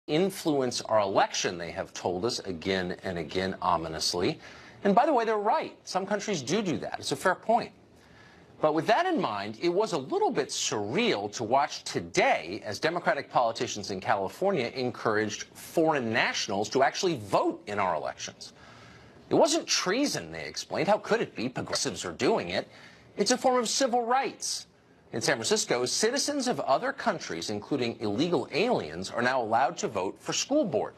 influence our election, they have told us again and again ominously. And by the way, they're right. Some countries do that. It's a fair point. But with that in mind, it was a little bit surreal to watch today as Democratic politicians in California encouraged foreign nationals to actually vote in our elections. It wasn't treason, they explained. How could it be? Progressives are doing it. It's a form of civil rights. In San Francisco, citizens of other countries, including illegal aliens, are now allowed to vote for school board.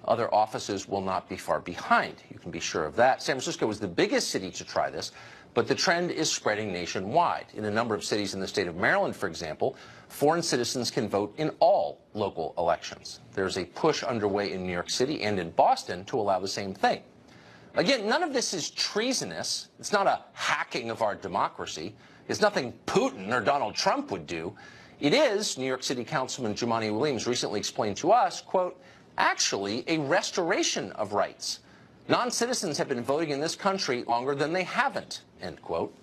Other offices will not be far behind. You can be sure of that. San Francisco is the biggest city to try this, but the trend is spreading nationwide. In a number of cities in the state of Maryland, for example, foreign citizens can vote in all local elections. There's a push underway in New York City and in Boston to allow the same thing. Again, none of this is treasonous. It's not a hacking of our democracy. It's nothing Putin or Donald Trump would do. It is, New York City Councilman Jumaane Williams recently explained to us, quote, actually a restoration of rights. Non-citizens have been voting in this country longer than they haven't, end quote.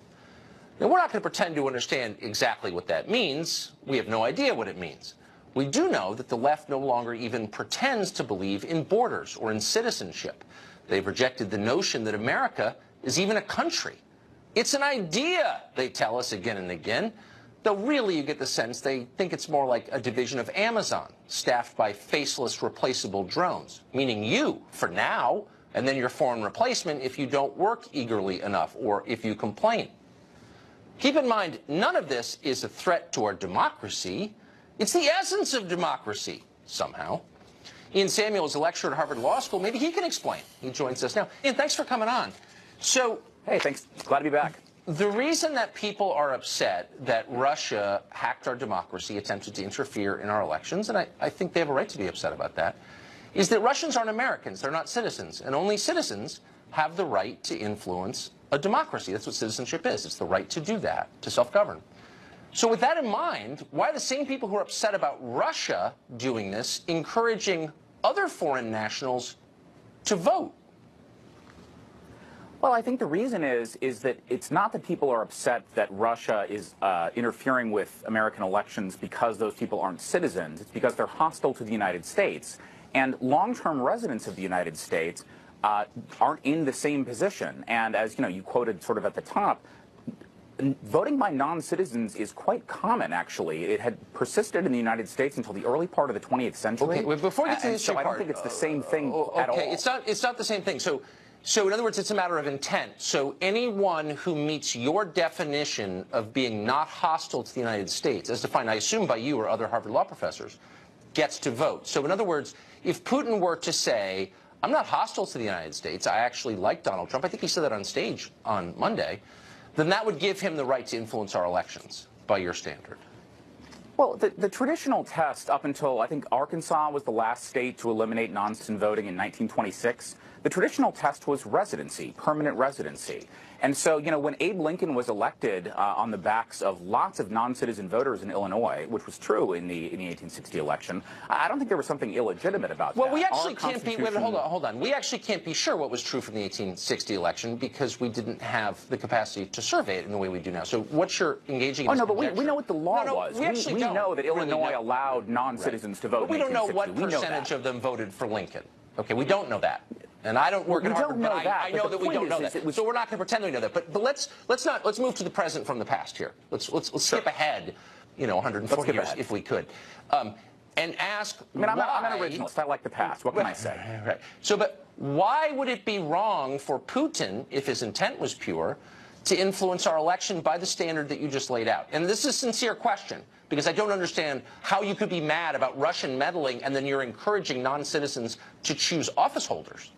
Now, we're not going to pretend to understand exactly what that means. We have no idea what it means. We do know that the left no longer even pretends to believe in borders or in citizenship. They've rejected the notion that America is even a country. It's an idea, they tell us again and again, though really you get the sense they think it's more like a division of Amazon, staffed by faceless replaceable drones, meaning you, for now, and then your foreign replacement if you don't work eagerly enough or if you complain. Keep in mind, none of this is a threat to our democracy. It's the essence of democracy, somehow. Ian Samuel is a lecturer at Harvard Law School. Maybe he can explain. He joins us now. Ian, thanks for coming on. So, hey, thanks. Glad to be back. The reason that people are upset that Russia hacked our democracy, attempted to interfere in our elections, and I think they have a right to be upset about that, is that Russians aren't Americans. They're not citizens. And only citizens have the right to influence a democracy. That's what citizenship is. It's the right to do that, to self-govern. So with that in mind, why are the same people who are upset about Russia doing this encouraging other foreign nationals to vote? Well, I think the reason is that it's not that people are upset that Russia is interfering with American elections because those people aren't citizens. It's because they're hostile to the United States. And long-term residents of the United States aren't in the same position. And as you quoted sort of at the top, voting by non-citizens is quite common, actually. It had persisted in the United States until the early part of the 20th century. Okay, well, before we get to the so I don't think it's the same thing at all. Okay, it's not the same thing. So in other words, it's a matter of intent. So anyone who meets your definition of being not hostile to the United States, as defined, I assume, by you or other Harvard Law professors, gets to vote. So in other words, if Putin were to say, I'm not hostile to the United States, I actually like Donald Trump, I think he said that on stage on Monday, then that would give him the right to influence our elections, by your standard. Well, the traditional test up until, I think, Arkansas was the last state to eliminate non-citizen voting in 1926. The traditional test was residency, permanent residency. And so, when Abe Lincoln was elected on the backs of lots of non-citizen voters in Illinois, which was true in the 1860 election, I don't think there was something illegitimate about that. Well, we actually can't be, wait, hold on. We actually can't be sure what was true from the 1860 election because we didn't have the capacity to survey it in the way we do now. So what's your engaging in this but we know what the law was. We know that Illinois allowed non-citizens to vote. But we don't know what percentage of them voted for Lincoln. Okay, we don't know that. And I don't work at Harvard, but I know that we don't know that. So we're not going to pretend we know that. But let's move to the present from the past here. Let's skip ahead, 140 years if we could, and ask. I mean, I'm an originalist. I like the past. What can I say? Right. So, but why would it be wrong for Putin, if his intent was pure, to influence our election by the standard that you just laid out? And this is a sincere question, because I don't understand how you could be mad about Russian meddling and then you're encouraging non-citizens to choose office holders.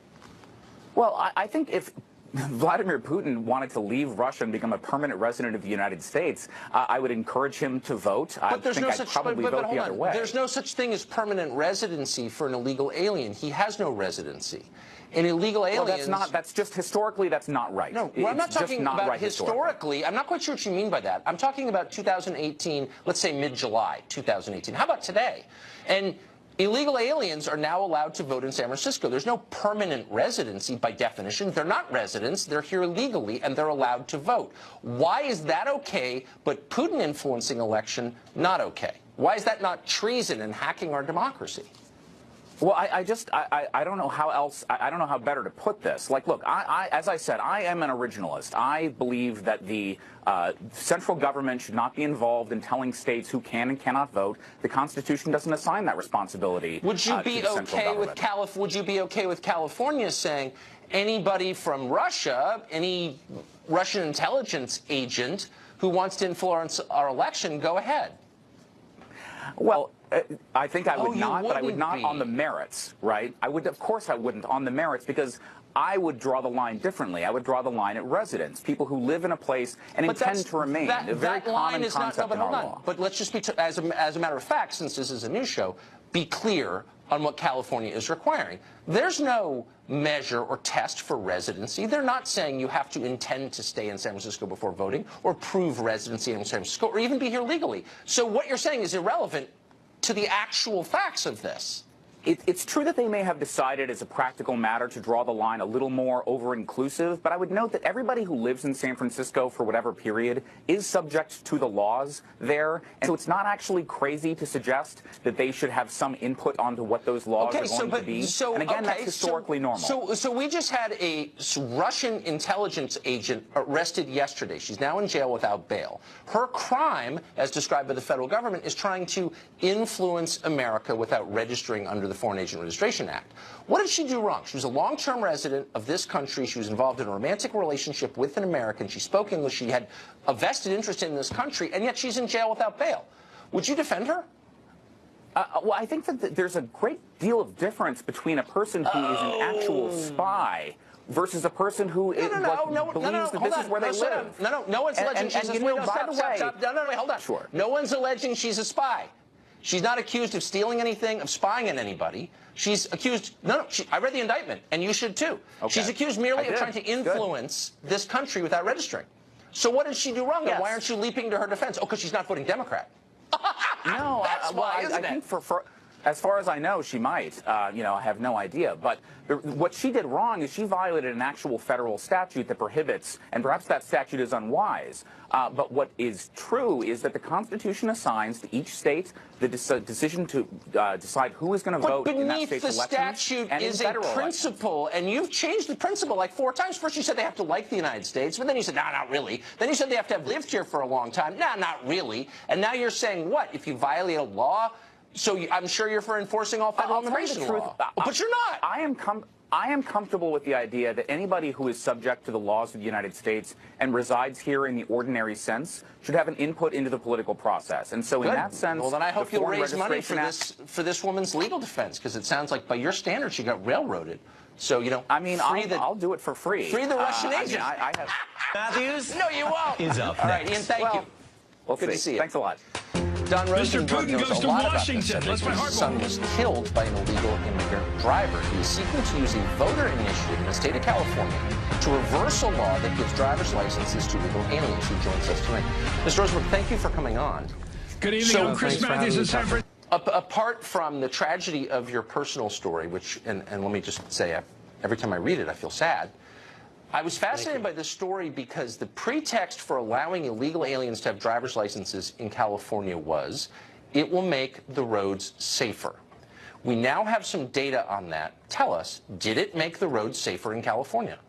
Well, I think if Vladimir Putin wanted to leave Russia and become a permanent resident of the United States, I would encourage him to vote. I'd probably vote the other way. There's no such thing as permanent residency for an illegal alien. He has no residency. An illegal alien. Well, that's just historically, that's not right. No, well, I'm not talking about historically. I'm not quite sure what you mean by that. I'm talking about 2018, let's say mid-July 2018. How about today? And illegal aliens are now allowed to vote in San Francisco. There's no permanent residency by definition. They're not residents. They're here legally, and they're allowed to vote. Why is that okay, but Putin influencing election not okay? Why is that not treason and hacking our democracy? Well, I don't know how else, I don't know how better to put this. Like, look, as I said, I am an originalist. I believe that the central government should not be involved in telling states who can and cannot vote. The Constitution doesn't assign that responsibility. Would you be okay with Would you be okay with California saying anybody from Russia, any Russian intelligence agent who wants to influence our election, go ahead? Well, I think I would not, but I would not be. on the merits, right? Of course I wouldn't on the merits, because I would draw the line differently. I would draw the line at residents, people who live in a place and intend to remain. A very common concept in our law. But let's just be, as a matter of fact, since this is a news show, be clear on what California is requiring. There's no measure or test for residency. They're not saying you have to intend to stay in San Francisco before voting or prove residency in San Francisco or even be here legally. So what you're saying is irrelevant to the actual facts of this. It's true that they may have decided as a practical matter to draw the line a little more over-inclusive, but I would note that everybody who lives in San Francisco for whatever period is subject to the laws there, and so it's not actually crazy to suggest that they should have some input onto what those laws are going to be. And again, that's historically normal. So we just had a Russian intelligence agent arrested yesterday. She's now in jail without bail. Her crime, as described by the federal government, is trying to influence America without registering under the Foreign Agent Registration Act. What did she do wrong? She was a long-term resident of this country. She was involved in a romantic relationship with an American. She spoke English. She had a vested interest in this country, and yet she's in jail without bail. Would you defend her? Well, I think that there's a great deal of difference between a person who is an actual spy versus a person who believes that this is where they live. No one's alleging she's a spy. Hold on. Sure. No one's alleging she's a spy. She's not accused of stealing anything, of spying on anybody. She's accused, I read the indictment, and you should too. Okay. She's accused merely of trying to influence this country without registering. So what did she do wrong, and why aren't you leaping to her defense? Oh, because she's not voting Democrat. No, That's why, isn't I think as far as I know, she might. I have no idea. But what she did wrong is she violated an actual federal statute that prohibits, and perhaps that statute is unwise. But what is true is that the Constitution assigns to each state the decision to decide who is going to vote in that state's election. Beneath the statute is a principle, and you've changed the principle like 4 times. First you said they have to like the United States, but then you said, no, not really. Then you said they have to have lived here for a long time. No, not really. And now you're saying what? If you violate a law, so I'm sure you're for enforcing all federal immigration law. But you're not. I am comfortable with the idea that anybody who is subject to the laws of the United States and resides here in the ordinary sense should have an input into the political process. And so in that sense, well, then I hope you'll raise money for this woman's legal defense, because it sounds like by your standards she got railroaded. So, I'll do it for free. Free the Russian agent. I have Matthews? No, you won't. Is up All right, Ian, thank you. Well, good to see you. Thanks a lot. Don Mr. Putin goes to Washington. His son was killed by an illegal immigrant driver. He is seeking to use a voter initiative in the state of California to reverse a law that gives driver's licenses to illegal aliens. Who joins us tonight. Mr. Rosenberg, thank you for coming on. Good evening. I'm Chris Matthews in San Francisco. Apart from the tragedy of your personal story, which, and let me just say, every time I read it, I feel sad. I was fascinated by this story because the pretext for allowing illegal aliens to have driver's licenses in California was it will make the roads safer. We now have some data on that. Tell us, did it make the roads safer in California?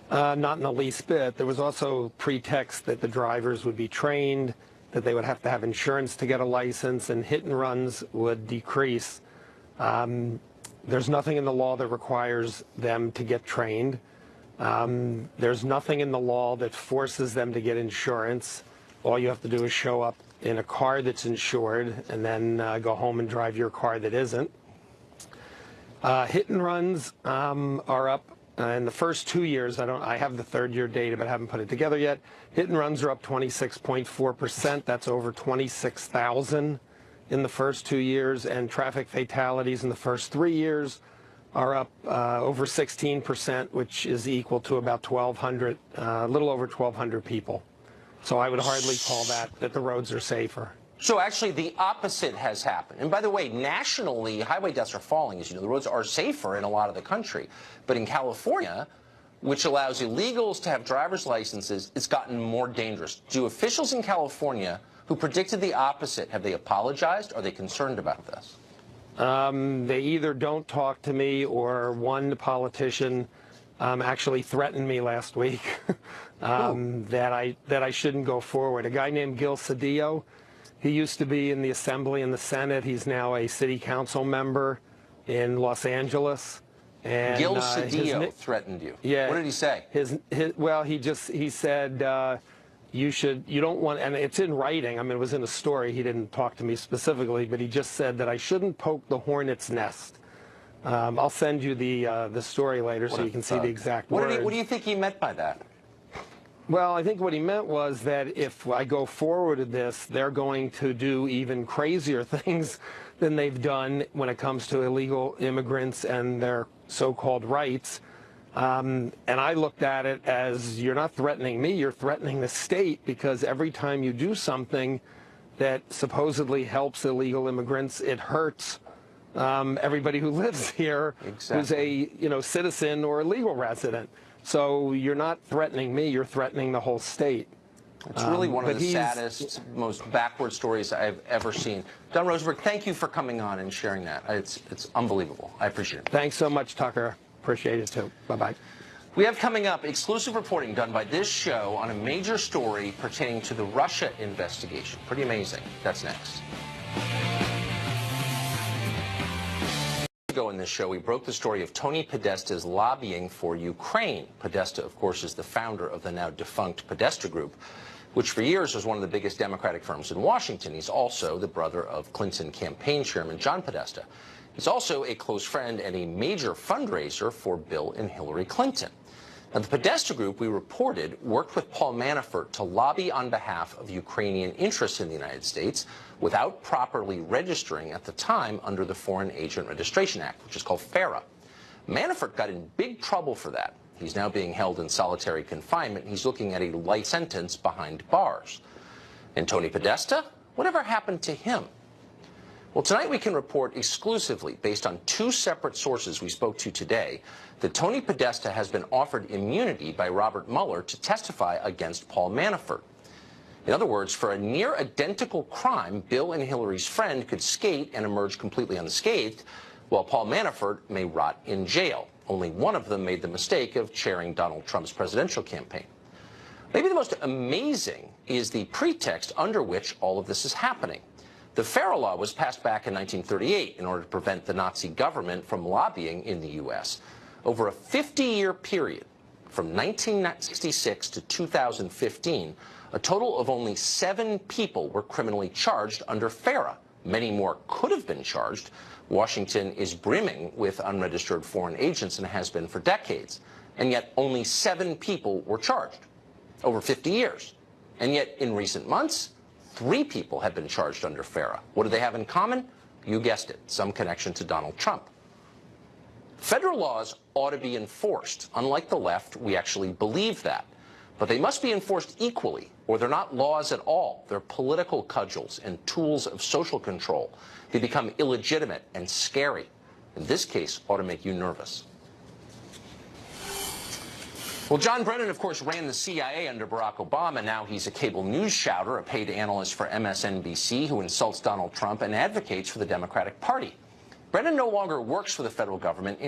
Not in the least bit. There was also pretext that the drivers would be trained, that they would have to have insurance to get a license, and hit and runs would decrease. There's nothing in the law that requires them to get trained. There's nothing in the law that forces them to get insurance. All you have to do is show up in a car that's insured and then go home and drive your car that isn't. Hit and runs are up in the first 2 years. I have the third-year data, but I haven't put it together yet. Hit and runs are up 26.4%. That's over 26,000 in the first 2 years, and traffic fatalities in the first 3 years are up over 16%, which is equal to about 1,200, a little over 1,200 people. So I would hardly call that the roads are safer. So actually the opposite has happened. And by the way, nationally, highway deaths are falling. As you know, the roads are safer in a lot of the country. But in California, which allows illegals to have driver's licenses, it's gotten more dangerous. Do officials in California who predicted the opposite, have they apologized? Are they concerned about this? They either don't talk to me, or one politician actually threatened me last week that I shouldn't go forward. A guy named Gil Cedillo. He used to be in the Assembly and the Senate. He's now a city council member in Los Angeles. And, Gil Cedillo threatened you. Yeah. What did he say? Well, he said you don't want, and it's in writing. I mean, it was in a story. He didn't talk to me specifically, but he just said that I shouldn't poke the hornet's nest. I'll send you the story later so you can see the exact words. What do you think he meant by that? Well, I think what he meant was that if I go forward with this, they're going to do even crazier things than they've done when it comes to illegal immigrants and their so-called rights. And I looked at it as, you're not threatening me, you're threatening the state, because every time you do something that supposedly helps illegal immigrants, it hurts everybody who lives here, who's a citizen or a legal resident. So you're not threatening me, you're threatening the whole state. It's really one of the saddest, most backward stories I've ever seen. Don Rosenberg, thank you for coming on and sharing that. It's unbelievable. I appreciate it. Thanks so much, Tucker. Appreciate it, too. Bye-bye. We have coming up exclusive reporting done by this show on a major story pertaining to the Russia investigation. Pretty amazing. That's next. Ago in this show, we broke the story of Tony Podesta's lobbying for Ukraine. Podesta, of course, is the founder of the now defunct Podesta Group, which for years was one of the biggest Democratic firms in Washington. He's also the brother of Clinton campaign chairman John Podesta. He's also a close friend and a major fundraiser for Bill and Hillary Clinton. Now, the Podesta Group, we reported, worked with Paul Manafort to lobby on behalf of Ukrainian interests in the United States without properly registering at the time under the Foreign Agent Registration Act, which is called FARA. Manafort got in big trouble for that. He's now being held in solitary confinement. He's looking at a life sentence behind bars. And Tony Podesta? Whatever happened to him? Well, tonight we can report exclusively, based on two separate sources we spoke to today, that Tony Podesta has been offered immunity by Robert Mueller to testify against Paul Manafort. In other words, for a near identical crime, Bill and Hillary's friend could skate and emerge completely unscathed, while Paul Manafort may rot in jail. Only one of them made the mistake of chairing Donald Trump's presidential campaign. Maybe the most amazing is the pretext under which all of this is happening. The FARA law was passed back in 1938 in order to prevent the Nazi government from lobbying in the U.S. Over a 50-year period, from 1966 to 2015, a total of only 7 people were criminally charged under FARA. Many more could have been charged. Washington is brimming with unregistered foreign agents and has been for decades. And yet only 7 people were charged over 50 years. And yet in recent months, 3 people have been charged under FARA. What do they have in common? You guessed it, some connection to Donald Trump. Federal laws ought to be enforced. Unlike the left, we actually believe that. But they must be enforced equally, or they're not laws at all. They're political cudgels and tools of social control. They become illegitimate and scary. In this case, ought to make you nervous. Well, John Brennan, of course, ran the CIA under Barack Obama. Now he's a cable news shouter, a paid analyst for MSNBC who insults Donald Trump and advocates for the Democratic Party. Brennan no longer works for the federal government.